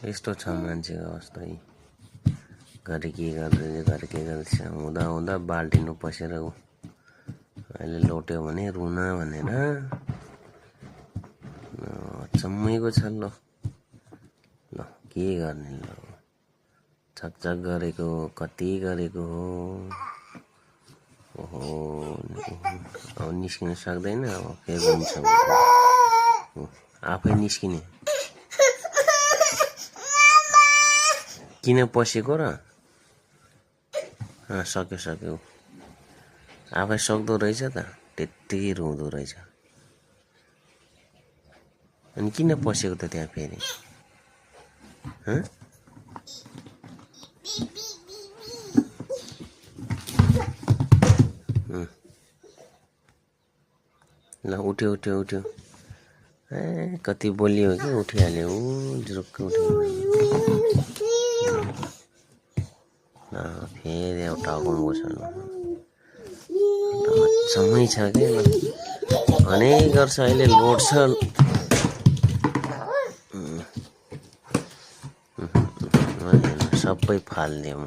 यस्तो छ मान्छेको अवस्था है। घरि के गर्दैछ हुँदा हुँदा बाल्टिनु पसेर ऊ अहिले लोट्यो भने रुन भनेर अचम्मैको छ। ल के गर्ने, ल छकछक गरेको कति गरेको हो। ओहो अब निस्किन सक्दैन। अब फेरि हुन्छ आफै निस्किने। किन पसेको र सक्यो आफै सक्दो रहेछ त, त्यति रुँदो रहेछ। अनि किन पसेको त त्यहाँ फेरि? ल उठ्यो ए कति बोलियो कि उठिहाल्यो। जुरुक्क उठ्यो। फेरि एउटा टाउकोमा बस्नु समय छ क्या। भने गर्छ अहिले लोड्छ। सबै फालिदियो म।